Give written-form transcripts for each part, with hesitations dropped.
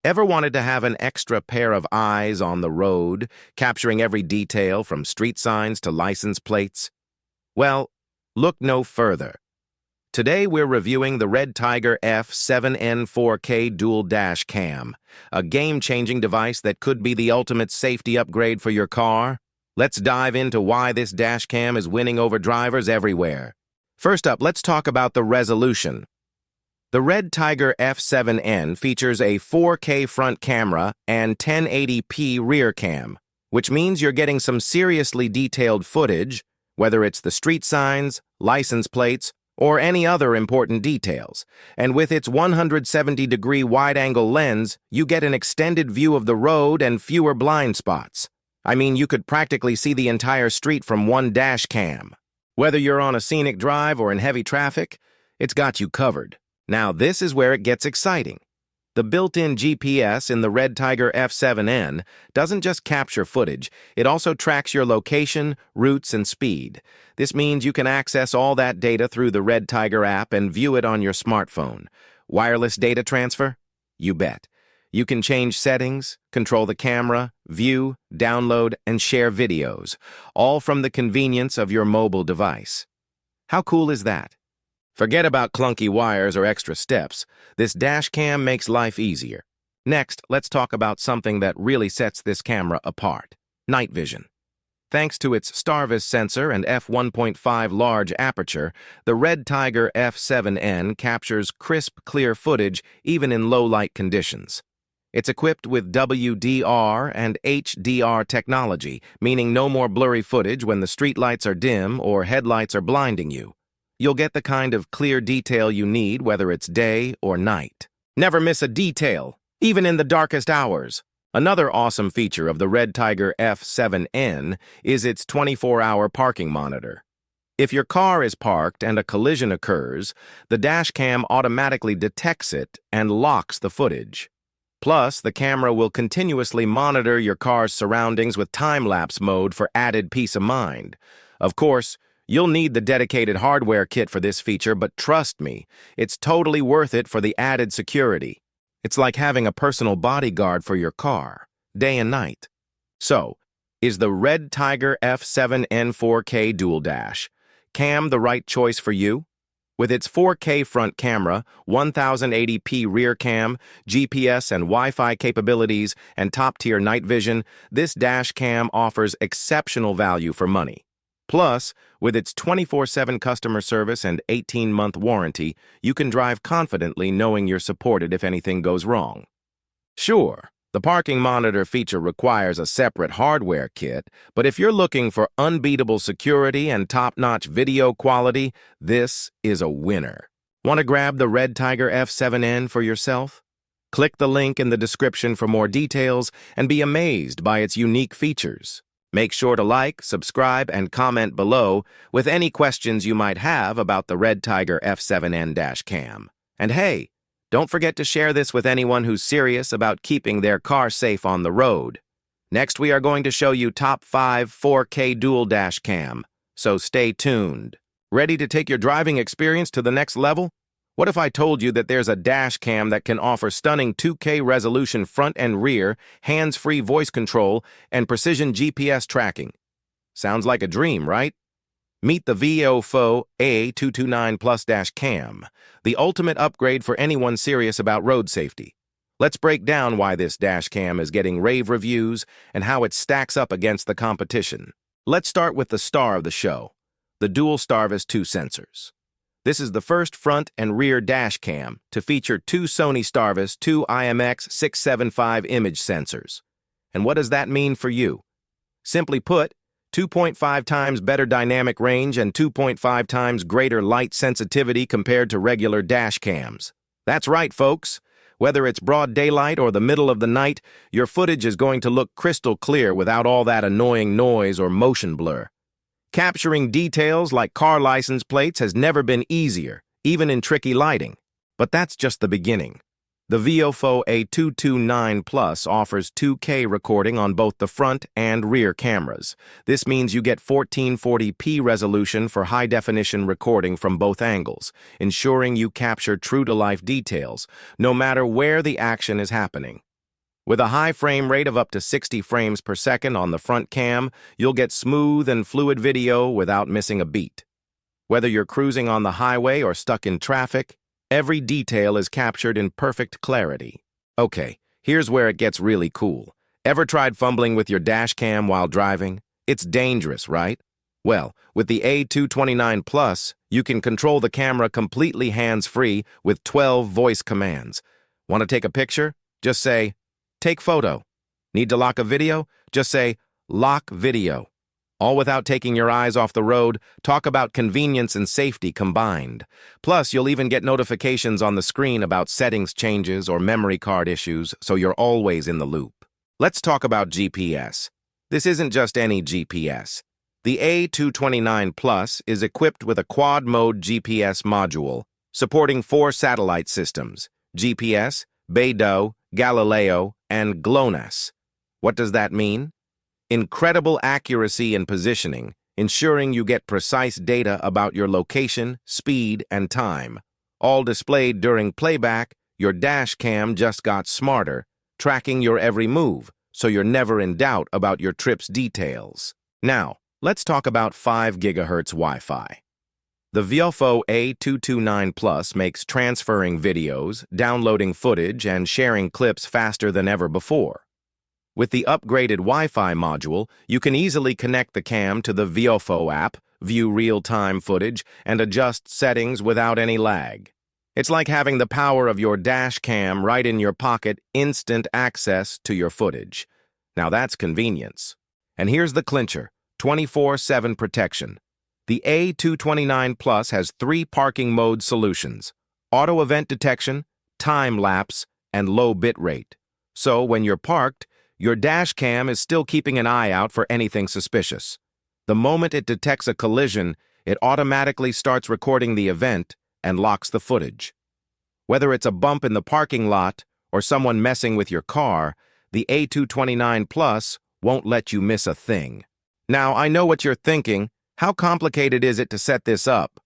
Ever wanted to have an extra pair of eyes on the road, capturing every detail from street signs to license plates? Well, look no further. Today we're reviewing the Red Tiger F7N 4K Dual Dash Cam, a game-changing device that could be the ultimate safety upgrade for your car. Let's dive into why this dash cam is winning over drivers everywhere. First up, let's talk about the resolution. The Red Tiger F7N features a 4K front camera and 1080p rear cam, which means you're getting some seriously detailed footage, whether it's the street signs, license plates, or any other important details. And with its 170-degree wide-angle lens, you get an extended view of the road and fewer blind spots. I mean, you could practically see the entire street from one dash cam. Whether you're on a scenic drive or in heavy traffic, it's got you covered. Now, this is where it gets exciting. The built-in GPS in the Red Tiger F7N doesn't just capture footage, it also tracks your location, routes, and speed. This means you can access all that data through the Red Tiger app and view it on your smartphone. Wireless data transfer? You bet. You can change settings, control the camera, view, download, and share videos, all from the convenience of your mobile device. How cool is that? Forget about clunky wires or extra steps. This dash cam makes life easier. Next, let's talk about something that really sets this camera apart: night vision. Thanks to its Starvis sensor and f1.5 large aperture, the Red Tiger F7N captures crisp, clear footage even in low-light conditions. It's equipped with WDR and HDR technology, meaning no more blurry footage when the streetlights are dim or headlights are blinding you. You'll get the kind of clear detail you need whether it's day or night. Never miss a detail, even in the darkest hours. Another awesome feature of the Red Tiger F7N is its 24-hour parking monitor. If your car is parked and a collision occurs, the dash cam automatically detects it and locks the footage. Plus, the camera will continuously monitor your car's surroundings with time-lapse mode for added peace of mind. Of course, you'll need the dedicated hardware kit for this feature, but trust me, it's totally worth it for the added security. It's like having a personal bodyguard for your car, day and night. So, is the Red Tiger F7N 4K Dual Dash Cam the right choice for you? With its 4K front camera, 1080p rear cam, GPS and Wi-Fi capabilities, and top-tier night vision, this dash cam offers exceptional value for money. Plus, with its 24/7 customer service and 18-month warranty, you can drive confidently knowing you're supported if anything goes wrong. Sure, the parking monitor feature requires a separate hardware kit, but if you're looking for unbeatable security and top-notch video quality, this is a winner. Want to grab the Red Tiger F7N for yourself? Click the link in the description for more details and be amazed by its unique features. Make sure to like, subscribe, and comment below with any questions you might have about the Red Tiger F7N Dash Cam. And hey, don't forget to share this with anyone who's serious about keeping their car safe on the road. Next, we are going to show you top 5 4K Dual Dash Cam, so stay tuned. Ready to take your driving experience to the next level? What if I told you that there's a dash cam that can offer stunning 2K resolution front and rear, hands-free voice control, and precision GPS tracking? Sounds like a dream, right? Meet the VIOFO A229 Plus Dash Cam, the ultimate upgrade for anyone serious about road safety. Let's break down why this dash cam is getting rave reviews and how it stacks up against the competition. Let's start with the star of the show, the dual Starvis 2 sensors. This is the first front and rear dash cam to feature two Sony Starvis 2 IMX675 image sensors. And what does that mean for you? Simply put, 2.5 times better dynamic range and 2.5 times greater light sensitivity compared to regular dash cams. That's right, folks. Whether it's broad daylight or the middle of the night, your footage is going to look crystal clear without all that annoying noise or motion blur. Capturing details like car license plates has never been easier, even in tricky lighting. But that's just the beginning. The VIOFO A229 Plus offers 2K recording on both the front and rear cameras. This means you get 1440p resolution for high-definition recording from both angles, ensuring you capture true-to-life details, no matter where the action is happening. With a high frame rate of up to 60 frames per second on the front cam, you'll get smooth and fluid video without missing a beat. Whether you're cruising on the highway or stuck in traffic, every detail is captured in perfect clarity. Okay, here's where it gets really cool. Ever tried fumbling with your dash cam while driving? It's dangerous, right? Well, with the A229 Plus, you can control the camera completely hands-free with 12 voice commands. Want to take a picture? Just say, "Take photo." Need to lock a video? Just say, "Lock video." All without taking your eyes off the road. Talk about convenience and safety combined. Plus, you'll even get notifications on the screen about settings changes or memory card issues, so you're always in the loop. Let's talk about GPS. This isn't just any GPS. The A229 Plus is equipped with a quad-mode GPS module, supporting 4 satellite systems: GPS, Beidou, Galileo, and GLONASS. What does that mean? Incredible accuracy and positioning, ensuring you get precise data about your location, speed, and time. All displayed during playback. Your dash cam just got smarter, tracking your every move, so you're never in doubt about your trip's details. Now, let's talk about 5 GHz Wi-Fi. The VIOFO A229 Plus makes transferring videos, downloading footage, and sharing clips faster than ever before. With the upgraded Wi-Fi module, you can easily connect the cam to the VIOFO app, view real-time footage, and adjust settings without any lag. It's like having the power of your dash cam right in your pocket, instant access to your footage. Now that's convenience. And here's the clincher, 24/7 protection. The A229 Plus has 3 parking mode solutions: auto event detection, time-lapse, and low bitrate. So when you're parked, your dash cam is still keeping an eye out for anything suspicious. The moment it detects a collision, it automatically starts recording the event and locks the footage. Whether it's a bump in the parking lot or someone messing with your car, the A229 Plus won't let you miss a thing. Now, I know what you're thinking. How complicated is it to set this up?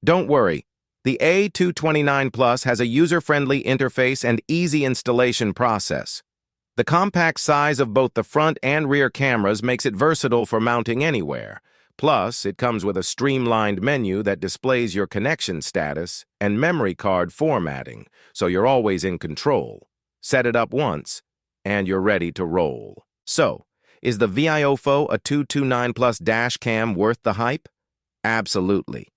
Don't worry. The A229 Plus has a user-friendly interface and easy installation process. The compact size of both the front and rear cameras makes it versatile for mounting anywhere. Plus, it comes with a streamlined menu that displays your connection status and memory card formatting, so you're always in control. Set it up once, and you're ready to roll. So, is the VIOFO A229 Plus dash cam worth the hype? Absolutely.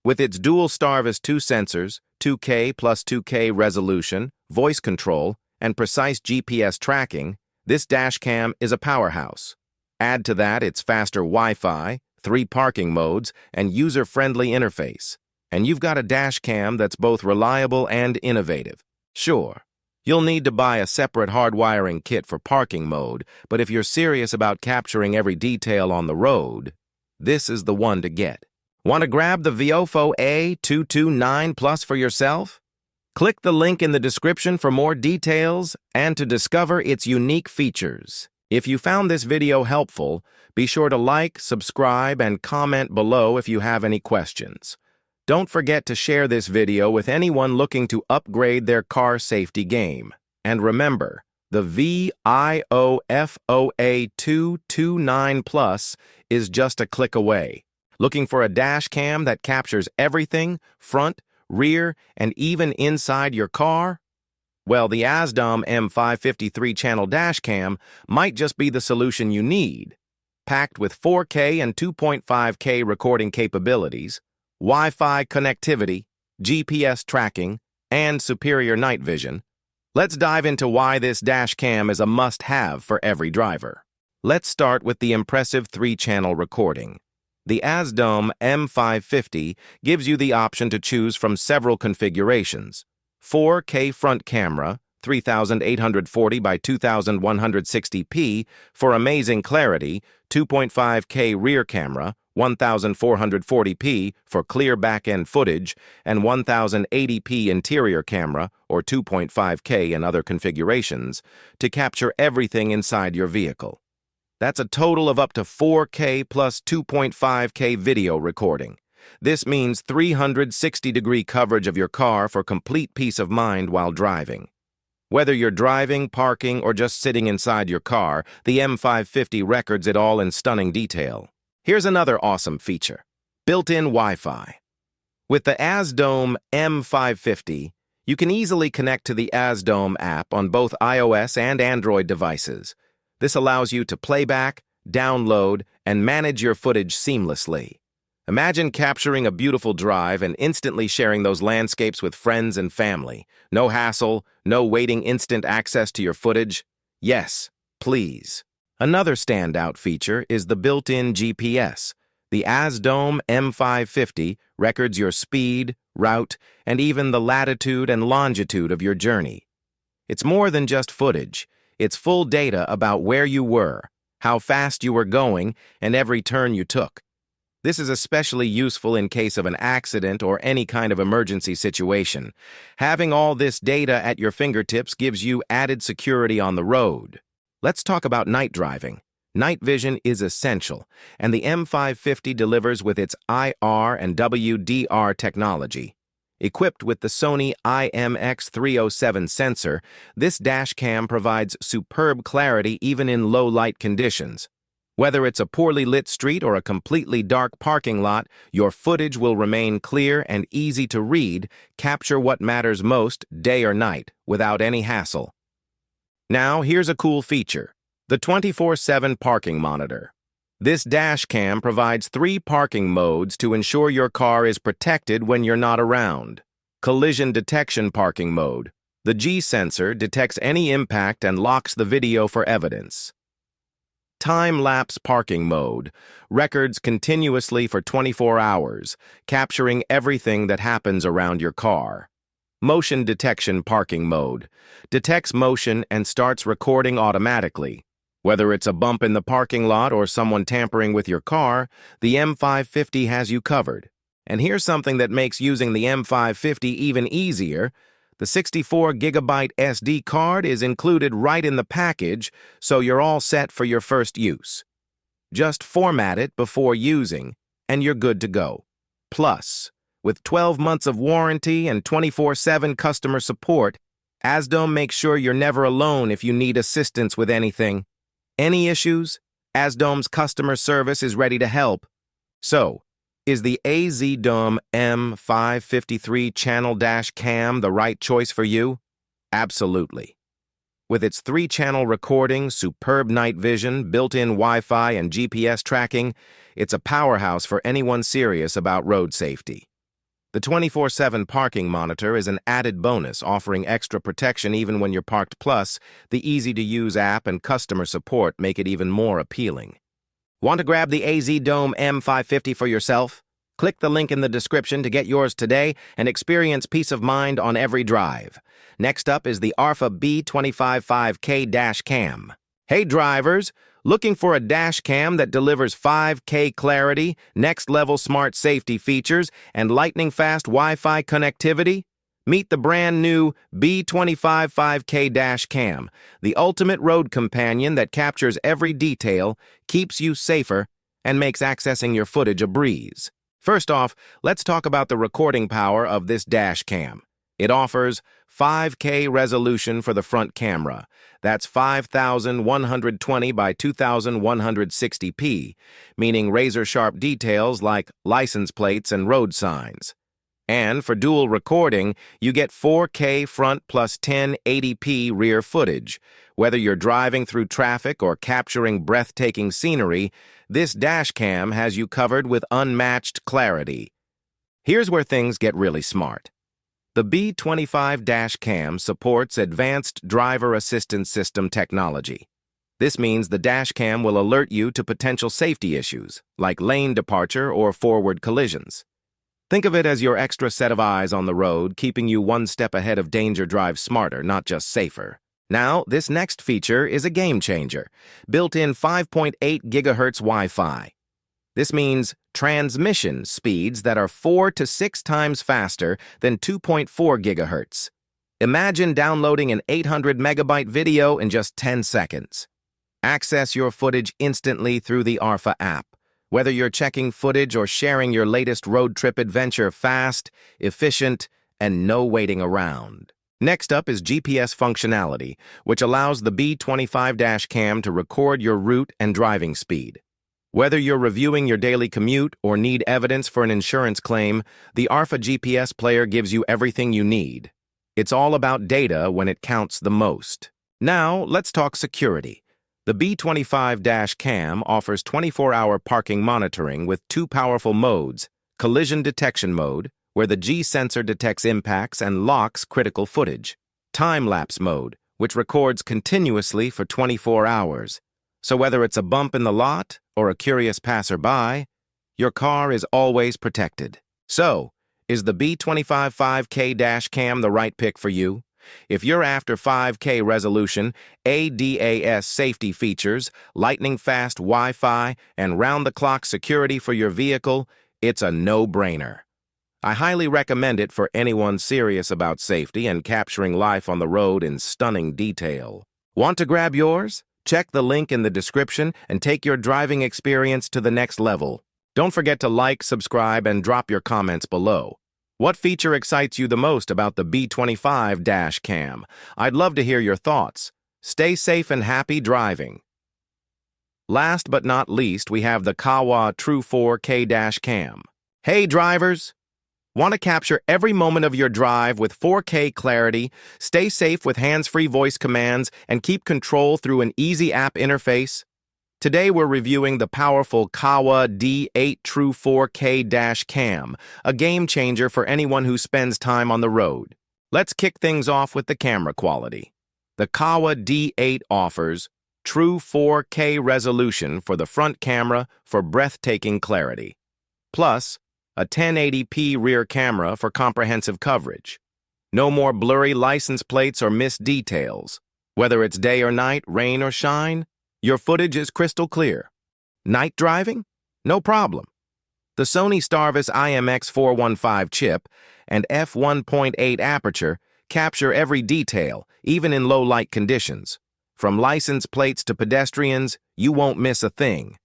With its dual Starvis 2 sensors, 2K plus 2K resolution, voice control, and precise GPS tracking, this dash cam is a powerhouse. Add to that its faster Wi-Fi, 3 parking modes, and user-friendly interface, and you've got a dash cam that's both reliable and innovative. Sure, you'll need to buy a separate hardwiring kit for parking mode, but if you're serious about capturing every detail on the road, this is the one to get. Want to grab the VIOFO A229 Plus for yourself? Click the link in the description for more details and to discover its unique features. If you found this video helpful, be sure to like, subscribe, and comment below if you have any questions. Don't forget to share this video with anyone looking to upgrade their car safety game. And remember, the VIOFO A229 Plus is just a click away. Looking for a dash cam that captures everything, front, rear, and even inside your car? Well, the ASDOM M553 channel dash cam might just be the solution you need. Packed with 4K and 2.5K recording capabilities, Wi-Fi connectivity, GPS tracking, and superior night vision, let's dive into why this dash cam is a must-have for every driver. Let's start with the impressive 3-channel recording. The ASDOM M550 gives you the option to choose from several configurations: 4K front camera, 3840 by 2160p for amazing clarity, 2.5K rear camera, 1440p for clear back-end footage, and 1080p interior camera, or 2.5K in other configurations, to capture everything inside your vehicle. That's a total of up to 4K plus 2.5K video recording. This means 360-degree coverage of your car for complete peace of mind while driving. Whether you're driving, parking, or just sitting inside your car, the M550 records it all in stunning detail. Here's another awesome feature: built-in Wi-Fi. With the ASDOME M550, you can easily connect to the ASDOME app on both iOS and Android devices. This allows you to playback, download, and manage your footage seamlessly. Imagine capturing a beautiful drive and instantly sharing those landscapes with friends and family. No hassle, no waiting, instant access to your footage. Yes, please. Another standout feature is the built-in GPS. The ASDOME M550 records your speed, route, and even the latitude and longitude of your journey. It's more than just footage. It's full data about where you were, how fast you were going, and every turn you took. This is especially useful in case of an accident or any kind of emergency situation. Having all this data at your fingertips gives you added security on the road. Let's talk about night driving. Night vision is essential, and the M550 delivers with its IR and WDR technology. Equipped with the Sony IMX307 sensor, this dashcam provides superb clarity even in low-light conditions. Whether it's a poorly lit street or a completely dark parking lot, your footage will remain clear and easy to read. Capture what matters most, day or night, without any hassle. Now, here's a cool feature: the 24/7 parking monitor. This dashcam provides 3 parking modes to ensure your car is protected when you're not around. Collision detection parking mode. The G sensor detects any impact and locks the video for evidence. Time-lapse parking mode records continuously for 24 hours, capturing everything that happens around your car. Motion detection parking mode detects motion and starts recording automatically. Whether it's a bump in the parking lot or someone tampering with your car, the M550 has you covered. And here's something that makes using the M550 even easier: the 64GB SD card is included right in the package, so you're all set for your first use. Just format it before using, and you're good to go. Plus, with 12 months of warranty and 24/7 customer support, ASDOME makes sure you're never alone if you need assistance with anything. Any issues? ASDOME's customer service is ready to help. So, is the ASDOME M553 channel dash cam the right choice for you? Absolutely. With its 3-channel recording, superb night vision, built-in Wi-Fi, and GPS tracking, it's a powerhouse for anyone serious about road safety. The 24/7 parking monitor is an added bonus, offering extra protection even when you're parked. Plus, the easy-to-use app and customer support make it even more appealing. Want to grab the ASDOME M550 for yourself? Click the link in the description to get yours today and experience peace of mind on every drive. Next up is the ARFA B255K dash cam. Hey drivers, looking for a dash cam that delivers 5K clarity, next-level smart safety features, and lightning-fast Wi-Fi connectivity? Meet the brand-new B255K dash cam, the ultimate road companion that captures every detail, keeps you safer, and makes accessing your footage a breeze. First off, let's talk about the recording power of this dash cam. It offers 5K resolution for the front camera. That's 5120 by 2160p, meaning razor-sharp details like license plates and road signs. And for dual recording, you get 4K front plus 1080p rear footage. Whether you're driving through traffic or capturing breathtaking scenery, this dashcam has you covered with unmatched clarity. Here's where things get really smart. The B25 dashcam supports advanced driver assistance system technology. This means the dashcam will alert you to potential safety issues, like lane departure or forward collisions. Think of it as your extra set of eyes on the road, keeping you one step ahead of danger. Drive smarter, not just safer. Now, this next feature is a game changer: built-in 5.8 GHz Wi-Fi. This means transmission speeds that are 4 to 6 times faster than 2.4 GHz. Imagine downloading an 800 megabyte video in just 10 seconds. Access your footage instantly through the ARFA app. Whether you're checking footage or sharing your latest road trip adventure, fast, efficient, and no waiting around. Next up is GPS functionality, which allows the B25 cam to record your route and driving speed. Whether you're reviewing your daily commute or need evidence for an insurance claim, the ARFA GPS player gives you everything you need. It's all about data when it counts the most. Now, let's talk security. The B25 cam offers 24-hour parking monitoring with two powerful modes: collision detection mode, where the G sensor detects impacts and locks critical footage; time-lapse mode, which records continuously for 24 hours. So whether it's a bump in the lot or a curious passerby, your car is always protected. So, is the B25 5K cam the right pick for you? If you're after 5K resolution, ADAS safety features, lightning-fast Wi-Fi, and round-the-clock security for your vehicle, it's a no-brainer. I highly recommend it for anyone serious about safety and capturing life on the road in stunning detail. Want to grab yours? Check the link in the description and take your driving experience to the next level. Don't forget to like, subscribe, and drop your comments below. What feature excites you the most about the B25 cam? I'd love to hear your thoughts. Stay safe and happy driving. Last but not least, we have the KAWA True 4K cam. Hey drivers! Want to capture every moment of your drive with 4K clarity, stay safe with hands-free voice commands, and keep control through an easy app interface? Today we're reviewing the powerful KAWA D8 True 4K cam, a game changer for anyone who spends time on the road. Let's kick things off with the camera quality. The KAWA D8 offers true 4K resolution for the front camera for breathtaking clarity, plus a 1080p rear camera for comprehensive coverage. No more blurry license plates or missed details. Whether it's day or night, rain or shine, your footage is crystal clear. Night driving? No problem. The Sony Starvis IMX415 chip and f1.8 aperture capture every detail, even in low-light conditions. From license plates to pedestrians, you won't miss a thing.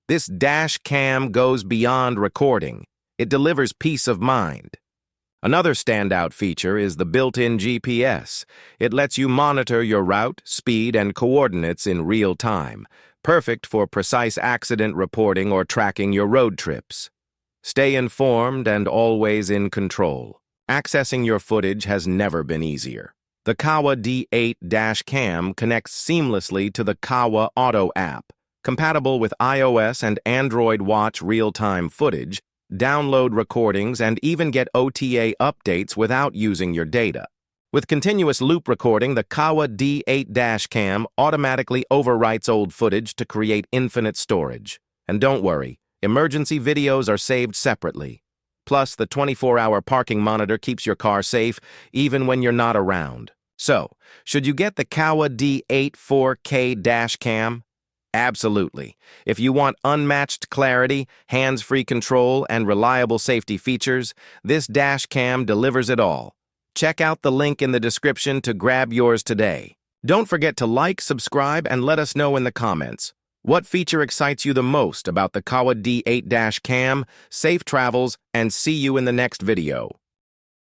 This dash cam goes beyond recording. It delivers peace of mind. Another standout feature is the built-in GPS. It lets you monitor your route, speed, and coordinates in real time, perfect for precise accident reporting or tracking your road trips. Stay informed and always in control. Accessing your footage has never been easier. The KAWA D8 cam connects seamlessly to the KAWA Auto app, compatible with iOS and Android Watch real-time footage, download recordings, and even get OTA updates without using your data. With continuous loop recording, the KAWA D8 cam automatically overwrites old footage to create infinite storage. And don't worry, emergency videos are saved separately. Plus, the 24-hour parking monitor keeps your car safe even when you're not around. So, should you get the KAWA D8 4K cam? Absolutely. If you want unmatched clarity, hands-free control, and reliable safety features, this dash cam delivers it all. Check out the link in the description to grab yours today. Don't forget to like, subscribe, and let us know in the comments. What feature excites you the most about the KAWA D8 cam? Safe travels, and see you in the next video.